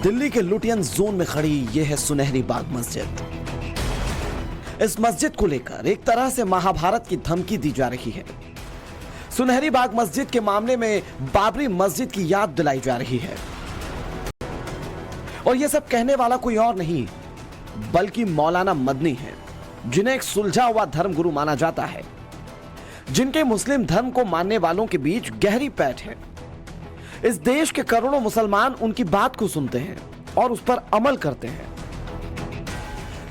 दिल्ली के Lutyens zone में खड़ी यह है सुनहरी बाग मस्जिद। इस मस्जिद को लेकर एक तरह से महाभारत की धमकी दी जा रही है। सुनहरी बाग मस्जिद के मामले में बाबरी मस्जिद की याद दिलाई जा रही है और यह सब कहने वाला कोई और नहीं बल्कि मौलाना मदनी है, जिन्हें एक सुलझा हुआ धर्मगुरु माना जाता है, जिनके मुस्लिम धर्म को मानने वालों के बीच गहरी पैठ है। इस देश के करोड़ों मुसलमान उनकी बात को सुनते हैं और उस पर अमल करते हैं।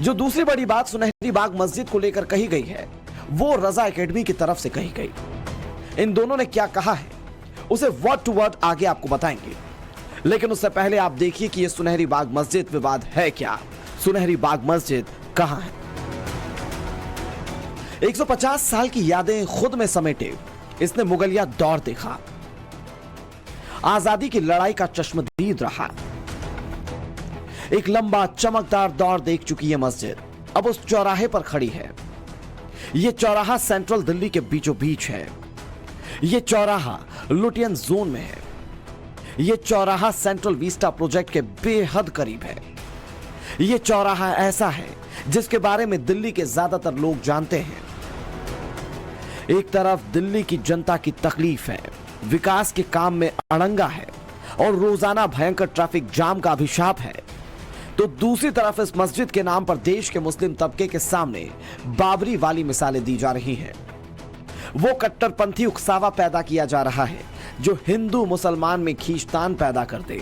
जो दूसरी बड़ी बात सुनहरी बाग मस्जिद को लेकर कही गई है वो रजा एकेडमी की तरफ से कही गई। इन दोनों ने क्या कहा है उसे वर्ड टू वर्ड आगे आपको बताएंगे, लेकिन उससे पहले आप देखिए कि यह सुनहरी बाग मस्जिद विवाद है क्या, सुनहरी बाग मस्जिद कहां है। 150 साल की यादें खुद में समेटे इसने मुगलिया दौर देखा, आजादी की लड़ाई का चश्मदीद रहा। एक लंबा चमकदार दौर देख चुकी यह मस्जिद अब उस चौराहे पर खड़ी है। यह चौराहा सेंट्रल दिल्ली के बीचों बीच है। यह चौराहा लुटियन जोन में है। यह चौराहा सेंट्रल विस्टा प्रोजेक्ट के बेहद करीब है। यह चौराहा ऐसा है जिसके बारे में दिल्ली के ज्यादातर लोग जानते हैं। एक तरफ दिल्ली की जनता की तकलीफ है, विकास के काम में अड़ंगा है और रोजाना भयंकर ट्रैफिक जाम का अभिशाप है, तो दूसरी तरफ इस मस्जिद के नाम पर देश के मुस्लिम तबके के सामने बाबरी वाली मिसालें दी जा रही हैं। वो कट्टरपंथी उकसावा पैदा किया जा रहा है जो हिंदू मुसलमान में खींचतान पैदा कर दे।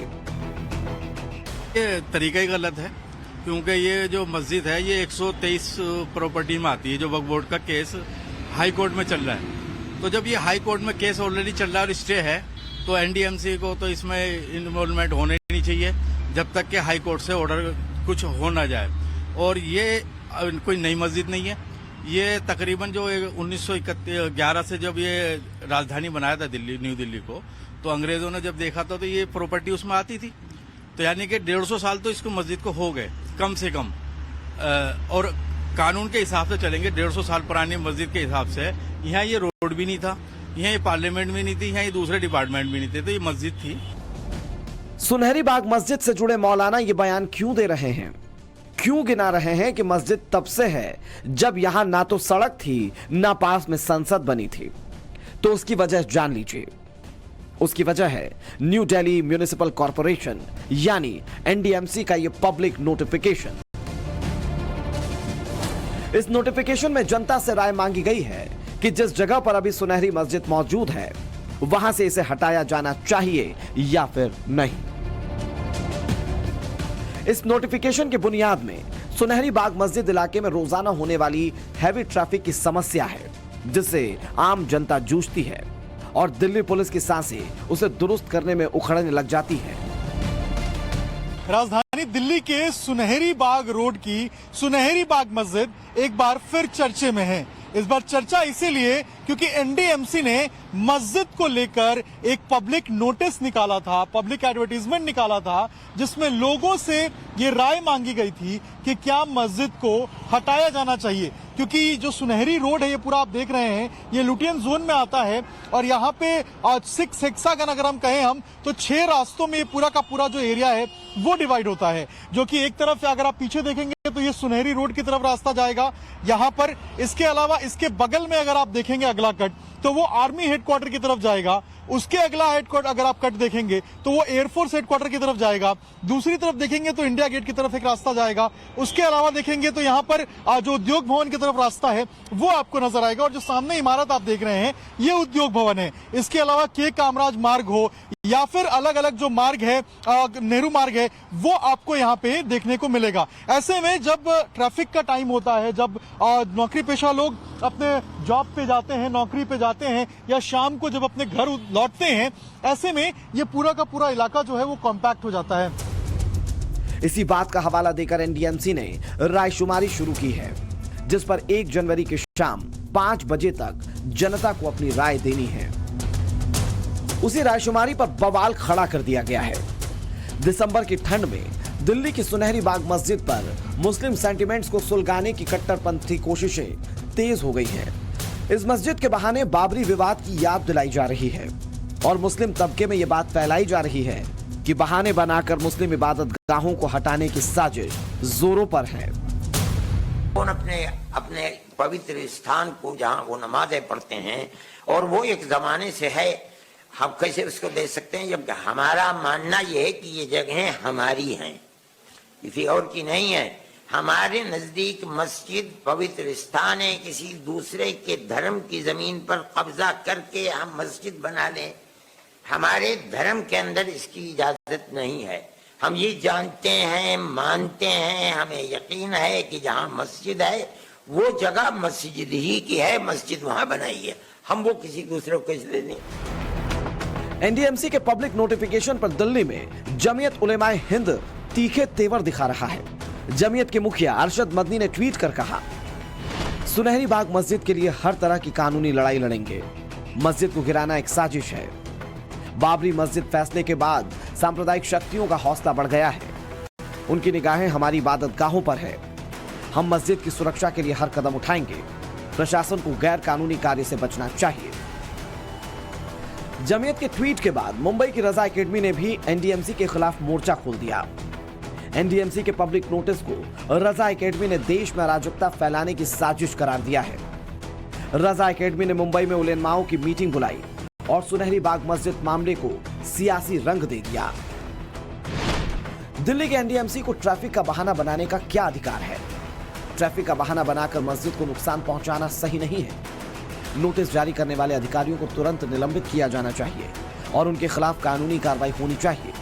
ये तरीका ही गलत है, क्योंकि ये जो मस्जिद है ये 123 प्रॉपर्टी में आती है। जो वक्फ बोर्ड का केस हाई कोर्ट में चल रहा है, तो जब ये हाई कोर्ट में केस ऑलरेडी चल रहा है और स्टे है, तो एनडीएमसी को तो इसमें इन्वॉल्वमेंट होने नहीं चाहिए जब तक कि हाई कोर्ट से ऑर्डर कुछ हो ना जाए। और ये कोई नई मस्जिद नहीं है। ये तकरीबन जो 1911 से जब ये राजधानी बनाया था दिल्ली, न्यू दिल्ली को, तो अंग्रेजों ने जब देखा था तो ये प्रॉपर्टी उसमें आती थी। तो यानी कि 150 साल तो इसको मस्जिद को हो गए कम से कम। और कानून के हिसाब से चलेंगे 150 साल पुरानी मस्जिद के हिसाब से यहाँ ये रोड भी नहीं था, यहाँ ये पार्लियामेंट भी नहीं थी, यहाँ ये दूसरे डिपार्टमेंट भी नहीं थे, तो ये मस्जिद थी। सुनहरी बाग मस्जिद से जुड़े मौलाना ये बयान क्यों दे रहे हैं, क्यों गिना रहे हैं कि मस्जिद तब से है जब यहां ना तो सड़क थी ना पास में संसद बनी थी? तो उसकी वजह जान लीजिए। उसकी वजह है न्यू दिल्ली म्युनिसिपल कॉर्पोरेशन यानी एनडीएमसी का ये पब्लिक नोटिफिकेशन। इस नोटिफिकेशन में जनता से राय मांगी गई है कि जिस जगह पर अभी सुनहरी मस्जिद मौजूद है वहां से इसे हटाया जाना चाहिए या फिर नहीं। इस नोटिफिकेशन की बुनियाद में सुनहरी बाग मस्जिद इलाके में रोजाना होने वाली हैवी ट्रैफिक की समस्या है, जिससे आम जनता जूझती है और दिल्ली पुलिस की सांसें उसे दुरुस्त करने में उखड़ने लग जाती है। राजधानी दिल्ली के सुनहरी बाग रोड की सुनहरी बाग मस्जिद एक बार फिर चर्चे में है। इस बार चर्चा इसीलिए क्योंकि एनडीएमसी ने मस्जिद को लेकर एक पब्लिक नोटिस निकाला था, पब्लिक एडवर्टीजमेंट निकाला था, जिसमें लोगों से ये राय मांगी गई थी कि क्या मस्जिद को हटाया जाना चाहिए। क्योंकि जो सुनहरी रोड है ये पूरा आप देख रहे हैं, ये लुटियन जोन में आता है और यहाँ पे 6 हेक्सागन अगर हम कहें हम तो 6 रास्तों में ये पूरा का पूरा जो एरिया है वो डिवाइड होता है। जो कि एक तरफ अगर आप पीछे देखेंगे तो ये सुनहरी रोड की तरफ रास्ता जाएगा यहाँ पर। इसके अलावा इसके बगल में अगर आप देखेंगे अगला कट तो वो आर्मी हेडक्वार्टर की तरफ जाएगा। उसके अगला हेडक्वार्टर अगर आप कट देखेंगे तो वो एयरफोर्स हेडक्वार्टर की तरफ जाएगा। दूसरी तरफ देखेंगे तो इंडिया गेट की तरफ एक रास्ता जाएगा। उसके अलावा देखेंगे तो यहाँ पर जो उद्योग भवन की तरफ रास्ता है वो आपको नजर आएगा। और जो सामने इमारत आप देख रहे हैं ये उद्योग भवन है। इसके अलावा के कामराज मार्ग हो या फिर अलग अलग जो मार्ग है, नेहरू मार्ग है, वो आपको यहाँ पे देखने को मिलेगा। ऐसे में जब ट्रैफिक का टाइम होता है, जब नौकरी पेशा लोग अपने जॉब पे जाते हैं, नौकरी पे जाते हैं या शाम को जब अपने घर लौटते हैं, ऐसे में ये पूरा का पूरा इलाका जो है वो कॉम्पैक्ट हो जाता है। इसी बात का हवाला देकर एनडीएमसी ने रायशुमारी शुरू की है, जिस पर 1 जनवरी की शाम 5 बजे तक जनता को अपनी राय देनी है। उसी रायशुमारी पर बवाल खड़ा कर दिया गया है। दिसंबर की ठंड में दिल्ली की सुनहरी बाग मस्जिद पर मुस्लिम सेंटिमेंट्स को सुलगाने की कट्टरपंथी कोशिशें तेज हो गई है। इस मस्जिद के बहाने बाबरी विवाद की याद दिलाई जा रही है और मुस्लिम तबके में यह बात फैलाई जा रही है कि बहाने बनाकर मुस्लिम इबादत गाहों को हटाने की साजिश जोरों पर है। कौन अपने अपने पवित्र स्थान को जहाँ वो नमाजें पढ़ते हैं और वो एक जमाने से है, हम कैसे उसको दे सकते हैं जब हमारा मानना ये है कि ये जगहें हमारी हैं, किसी और की नहीं है। हमारे नजदीक मस्जिद पवित्र स्थान है, किसी दूसरे के धर्म की जमीन पर कब्जा करके हम मस्जिद बना लें, हमारे धर्म के अंदर इसकी इजाजत नहीं है। हम ये जानते हैं, मानते हैं, हमें यकीन है कि जहाँ मस्जिद है वो जगह मस्जिद ही की है, मस्जिद वहां बनाई है, हम वो किसी दूसरे को कैसे दें। एनडीएमसी के पब्लिक नोटिफिकेशन पर दिल्ली में जमीयत उलेमाए हिंद तीखे तेवर दिखा रहा है। जमीयत के मुखिया अरशद मदनी ने ट्वीट कर कहा, सुनहरी बाग मस्जिद के लिए हर तरह की कानूनी लड़ाई लड़ेंगे। मस्जिद को गिराना एक साजिश है। बाबरी मस्जिद फैसले के बाद सांप्रदायिक शक्तियों का हौसला बढ़ गया है। उनकी निगाहें हमारी इबादत गाहों पर है। हम मस्जिद की सुरक्षा के लिए हर कदम उठाएंगे। प्रशासन को गैर कानूनी कार्य से बचना चाहिए। जमीयत के ट्वीट के बाद मुंबई की रजा एकेडमी ने भी एनडीएमसी के खिलाफ मोर्चा खोल दिया। एनडीएमसी के पब्लिक नोटिस को रजा एकेडमी ने देश में अराजकता फैलाने की साजिश करार दिया है। रजा एकेडमी ने मुंबई में उलेमाओं की मीटिंग बुलाई और सुनहरी बाग मस्जिद मामले को सियासी रंग दे दिया। दिल्ली के एनडीएमसी को ट्रैफिक का बहाना बनाने का क्या अधिकार है? ट्रैफिक का बहाना बनाकर मस्जिद को नुकसान पहुंचाना सही नहीं है। नोटिस जारी करने वाले अधिकारियों को तुरंत निलंबित किया जाना चाहिए और उनके खिलाफ कानूनी कार्रवाई होनी चाहिए।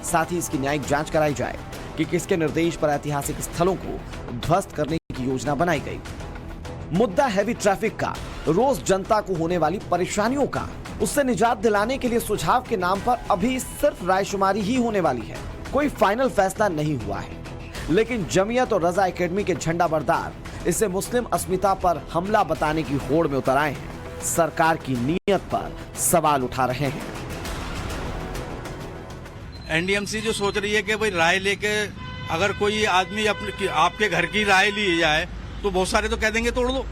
साथ ही इसकी न्यायिक जांच कराई जाए कि किसके निर्देश पर ऐतिहासिक स्थलों को ध्वस्त करने की योजना बनाई गई। मुद्दा हैवी ट्रैफिक का, रोज जनता को होने वाली परेशानियों का, उससे निजात दिलाने के लिए सुझाव के नाम पर अभी सिर्फ रायशुमारी ही होने वाली है। कोई फाइनल फैसला नहीं हुआ है, लेकिन जमीयत और रजा एकेडमी के झंडा बरदार इसे मुस्लिम अस्मिता पर हमला बताने की होड़ में उतर आए हैं। सरकार की नीयत पर सवाल उठा रहे हैं। एनडीएमसी जो सोच रही है कि भाई राय लेके अगर कोई आदमी अपने आपके घर की राय ली जाए तो बहुत सारे तो कह देंगे तोड़ दो।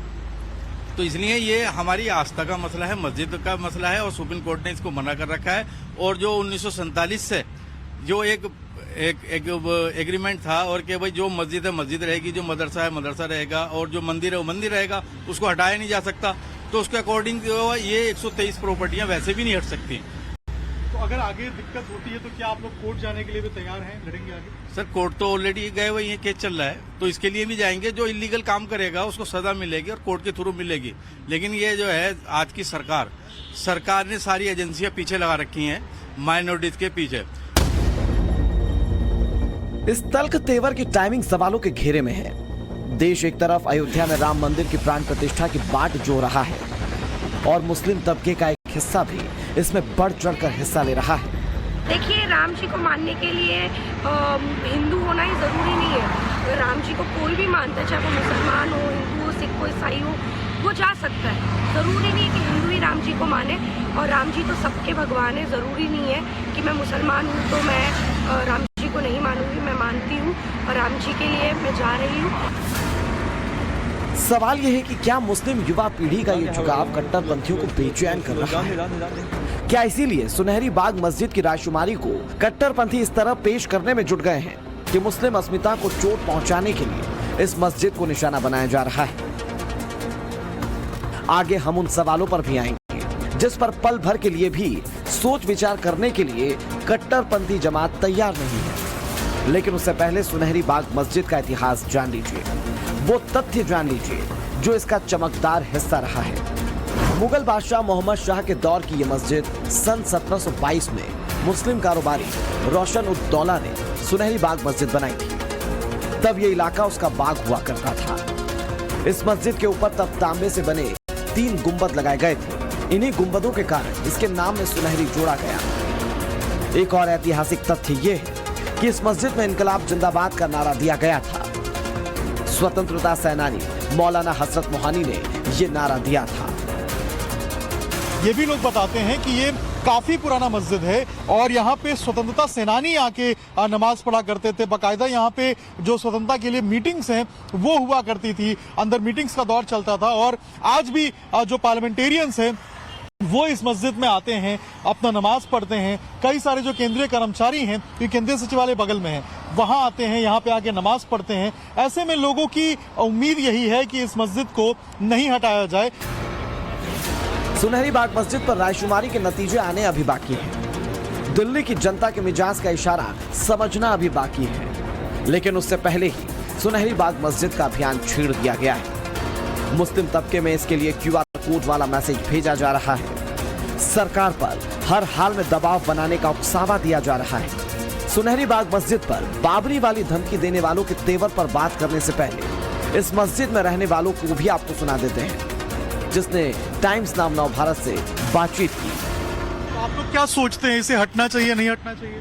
तो इसलिए ये हमारी आस्था का मसला है, मस्जिद का मसला है और सुप्रीम कोर्ट ने इसको मना कर रखा है। और जो 1947 से जो एक एग्रीमेंट था और कि भाई जो मस्जिद है मस्जिद रहेगी, जो मदरसा है मदरसा रहेगा और जो मंदिर है वो मंदिर रहेगा, उसको हटाया नहीं जा सकता। तो उसके अकॉर्डिंग ये 123 प्रॉपर्टियां वैसे भी नहीं हट सकती। तो अगर आगे दिक्कत होती है तो क्या आप लोग कोर्ट जाने के लिए भी तैयार हैं, लड़ेंगे आगे? सर कोर्ट तो ऑलरेडी गए हुए ये केस चल रहा है, तो इसके लिए भी जाएंगे। जो इलीगल काम करेगा उसको सजा मिलेगी और कोर्ट के थ्रू मिलेगी। लेकिन ये जो है आज की सरकार ने सारी एजेंसियां पीछे लगा रखी हैं माइनॉरिटीज के पीछे। इस तल्ख तेवर की टाइमिंग सवालों के घेरे में है। देश एक तरफ अयोध्या में राम मंदिर की प्राण प्रतिष्ठा की बाट जो रहा है और मुस्लिम तबके का एक हिस्सा भी इसमें बढ़ चढ़कर हिस्सा ले रहा है। देखिए, राम जी को मानने के लिए हिंदू होना ही जरूरी नहीं है। राम जी को कोई भी मानता है, चाहे वो मुसलमान हो, हिंदू हो, सिख हो, ईसाई हो, वो जा सकता है। जरूरी नहीं है कि हिंदू ही राम जी को माने। और राम जी तो सबके भगवान है। जरूरी नहीं है कि मैं मुसलमान हूँ तो मैं राम जी को नहीं मानूंगी। मैं मानती हूँ और राम जी के लिए मैं जा रही हूँ। सवाल यह है कि क्या मुस्लिम युवा पीढ़ी का ये झुकाव कट्टरपंथियों को बेचैन कर रहा है? क्या इसीलिए सुनहरी बाग मस्जिद की रायशुमारी को कट्टरपंथी इस तरह पेश करने में जुट गए हैं कि मुस्लिम अस्मिता को चोट पहुंचाने के लिए इस मस्जिद को निशाना बनाया जा रहा है? आगे हम उन सवालों पर भी आएंगे जिस पर पल भर के लिए भी सोच विचार करने के लिए कट्टरपंथी जमात तैयार नहीं है। लेकिन उससे पहले सुनहरी बाग मस्जिद का इतिहास जान लीजिए, वो तथ्य जान लीजिए जो इसका चमकदार हिस्सा रहा है। मुगल बादशाह मोहम्मद शाह के दौर की यह मस्जिद सन 1722 में मुस्लिम कारोबारी रोशन उद दौला ने सुनहरी बाग मस्जिद बनाई थी। तब ये इलाका उसका बाग हुआ करता था। इस मस्जिद के ऊपर तब तांबे से बने 3 गुंबद लगाए गए थे। इन्हीं गुंबदों के कारण इसके नाम में सुनहरी जोड़ा गया। एक और ऐतिहासिक तथ्य ये है कि इस मस्जिद में इनकलाब जिंदाबाद का नारा दिया गया था। स्वतंत्रता सेनानी मौलाना हजरत मोहानी ने ये नारा दिया था। ये भी लोग बताते हैं कि ये काफी पुराना मस्जिद है और यहाँ पे स्वतंत्रता सेनानी आके नमाज पढ़ा करते थे। बाकायदा यहाँ पे जो स्वतंत्रता के लिए मीटिंग्स हैं वो हुआ करती थी, अंदर मीटिंग्स का दौर चलता था। और आज भी जो पार्लियामेंटेरियंस हैं वो इस मस्जिद में आते हैं, अपना नमाज पढ़ते हैं। कई सारे जो केंद्रीय कर्मचारी हैं, ये केंद्रीय सचिवालय बगल में है, वहां आते हैं, यहाँ पे आके नमाज पढ़ते हैं। ऐसे में लोगों की उम्मीद यही है कि इस मस्जिद को नहीं हटाया जाए। सुनहरी बाग मस्जिद पर रायशुमारी के नतीजे आने अभी बाकी हैं। दिल्ली की जनता के मिजाज का इशारा समझना अभी बाकी है, लेकिन उससे पहले ही सुनहरी बाग मस्जिद का अभियान छेड़ दिया गया है। मुस्लिम तबके में इसके लिए QR कोड वाला मैसेज भेजा जा रहा है। सरकार पर हर हाल में दबाव बनाने का उकसावा दिया जा रहा है। सुनहरी बाग मस्जिद पर बाबरी वाली धमकी देने वालों के तेवर पर बात करने से पहले इस मस्जिद में रहने वालों को भी आपको सुना देते हैं, जिसने टाइम्स नाउ नव भारत से बातचीत की। तो आप लोग क्या सोचते हैं, इसे हटना चाहिए नहीं हटना चाहिए?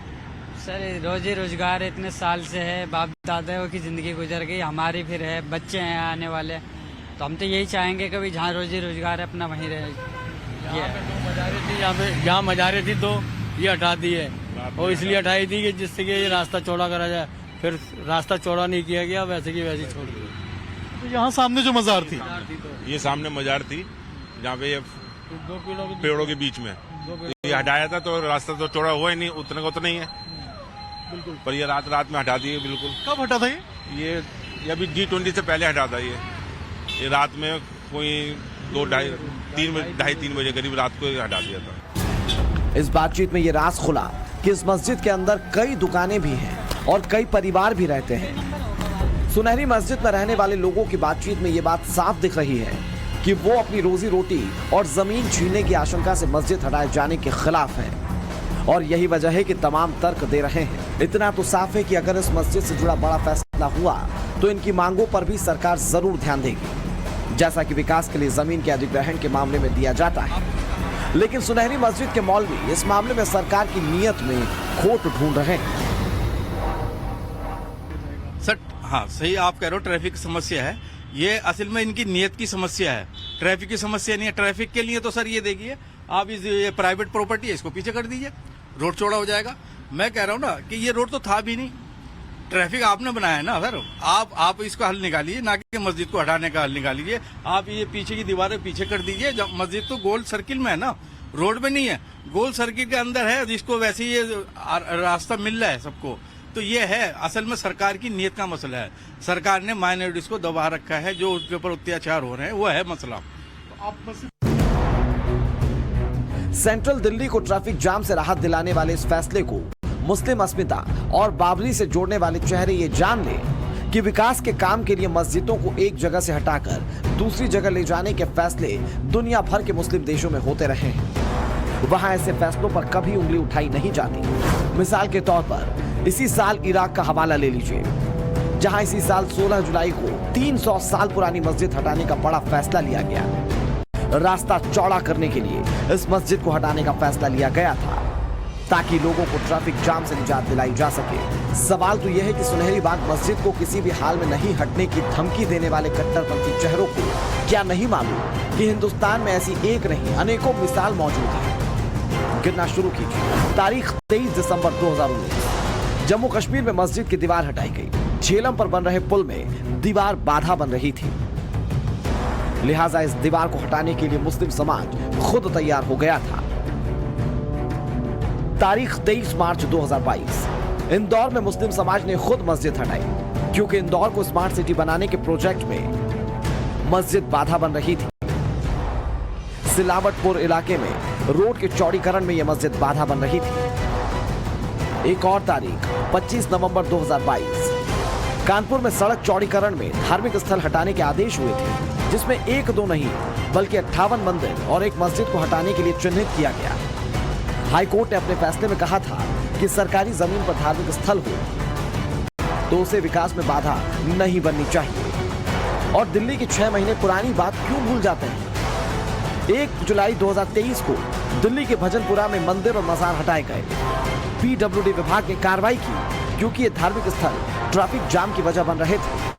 सर रोजी रोजगार इतने साल से है, बाप दादाओं की जिंदगी गुजर गई, हमारी फिर है, बच्चे हैं आने वाले, तो हम तो यही चाहेंगे कि भाई जहाँ रोजी रोजगार है अपना वहीं रहे। जहाँ मजारे थी तो ये हटा दी है, और इसलिए हटाई थी कि जिससे कि ये रास्ता चौड़ा करा जाए। फिर रास्ता चौड़ा नहीं किया गया, वैसे की वैसे छोड़ दिया। तो यहाँ सामने जो मजार थी, ये सामने मजार थी जहाँ पे ये 2 किलो पेड़ों के बीच में ये हटाया था, तो रास्ता तो चौड़ा हुआ ही नहीं, उतने का उतना ही है बिल्कुल। पर ये रात में हटा दिए बिल्कुल। कब हटा था ये अभी G20 से पहले हटा था। ये रात में कोई 2-3 बजे करीब रात को हटा दिया था। इस बातचीत में ये राज खुला कि इस मस्जिद के अंदर कई दुकानें भी हैं और कई परिवार भी रहते हैं। सुनहरी मस्जिद में रहने वाले लोगों की बातचीत में ये बात साफ दिख रही है कि वो अपनी रोजी रोटी और जमीन छीनने की आशंका से मस्जिद हटाए जाने के खिलाफ हैं, और यही वजह है कि तमाम तर्क दे रहे हैं। इतना तो साफ है कि अगर इस मस्जिद से जुड़ा बड़ा फैसला हुआ तो इनकी मांगों पर भी सरकार जरूर ध्यान देगी, जैसा कि विकास के लिए जमीन के अधिग्रहण के मामले में दिया जाता है। लेकिन सुनहरी मस्जिद के मौलवी इस मामले में सरकार की नीयत में खोट ढूंढ रहे हैं। सर हाँ सही आप कह रहे हो, ट्रैफिक की समस्या है ये, असल में इनकी नीयत की समस्या है, ट्रैफिक की समस्या नहीं है। ट्रैफिक के लिए तो सर ये देखिए आप ये प्राइवेट प्रॉपर्टी है, इसको पीछे कर दीजिए, रोड चौड़ा हो जाएगा। मैं कह रहा हूँ ना कि ये रोड तो था भी नहीं, ट्रैफिक आपने बनाया है ना सर, आप इसका हल निकालिए, ना कि मस्जिद को हटाने का हल निकालिए। आप ये पीछे की दीवारें पीछे कर दीजिए। जब मस्जिद तो गोल सर्किल में है ना, रोड में नहीं है, गोल सर्किल के अंदर है, जिसको वैसे ही ये रास्ता मिल रहा है सबको। तो ये है असल में सरकार की नीयत का मसला है। सरकार ने माइनॉरिटीज को दबा रखा है, जो उनके ऊपर अत्याचार हो रहे हैं वो है मसला। सेंट्रल दिल्ली को ट्रैफिक जाम से राहत दिलाने वाले इस फैसले को मुस्लिम अस्मिता और बाबरी से जोड़ने वाले चेहरे ये जान ले कि विकास के काम के लिए मस्जिदों को एक जगह से हटाकर दूसरी जगह ले जाने के फैसले दुनिया भर के मुस्लिम देशों में होते रहे हैं। वहां ऐसे फैसलों पर कभी उंगली उठाई नहीं जाती। मिसाल के तौर पर इसी साल इराक का हवाला ले लीजिए, जहां इसी साल 16 जुलाई को 300 साल पुरानी मस्जिद हटाने का बड़ा फैसला लिया गया। रास्ता चौड़ा करने के लिए इस मस्जिद को हटाने का फैसला लिया गया था, ताकि लोगों को ट्रैफिक जाम से निजात दिलाई जा सके। सवाल तो यह है कि सुनहरी बाग मस्जिद को किसी भी हाल में नहीं हटने की धमकी देने वाले कट्टरपंथी चेहरों को क्या नहीं मालूम कि हिंदुस्तान में ऐसी एक नहीं अनेकों मिसाल मौजूद है। गिनना शुरू कीजिए। तारीख 23 दिसंबर 2019, जम्मू कश्मीर में मस्जिद की दीवार हटाई गई। झेलम पर बन रहे पुल में दीवार बाधा बन रही थी, लिहाजा इस दीवार को हटाने के लिए मुस्लिम समाज खुद तैयार हो गया था। तारीख 23 मार्च 2022, इंदौर में मुस्लिम समाज ने खुद मस्जिद हटाई, क्योंकि इंदौर को स्मार्ट सिटी बनाने के प्रोजेक्ट में मस्जिद बाधा बन रही थी। सिलावटपुर इलाके में रोड के चौड़ीकरण में यह मस्जिद बाधा बन रही थी। एक और तारीख 25 नवंबर 2022, कानपुर में सड़क चौड़ीकरण में धार्मिक स्थल हटाने के आदेश हुए थे, जिसमें 1-2 नहीं बल्कि 58 मंदिर और एक मस्जिद को हटाने के लिए चिन्हित किया गया। हाईकोर्ट ने अपने फैसले में कहा था कि सरकारी जमीन पर धार्मिक स्थल हो तो उसे विकास में बाधा नहीं बननी चाहिए। और दिल्ली की 6 महीने पुरानी बात क्यों भूल जाते हैं? 1 जुलाई 2023 को दिल्ली के भजनपुरा में मंदिर और मजार हटाए गए। पीडब्ल्यूडी विभाग ने कार्रवाई की, क्योंकि ये धार्मिक स्थल ट्रैफिक जाम की वजह बन रहे थे।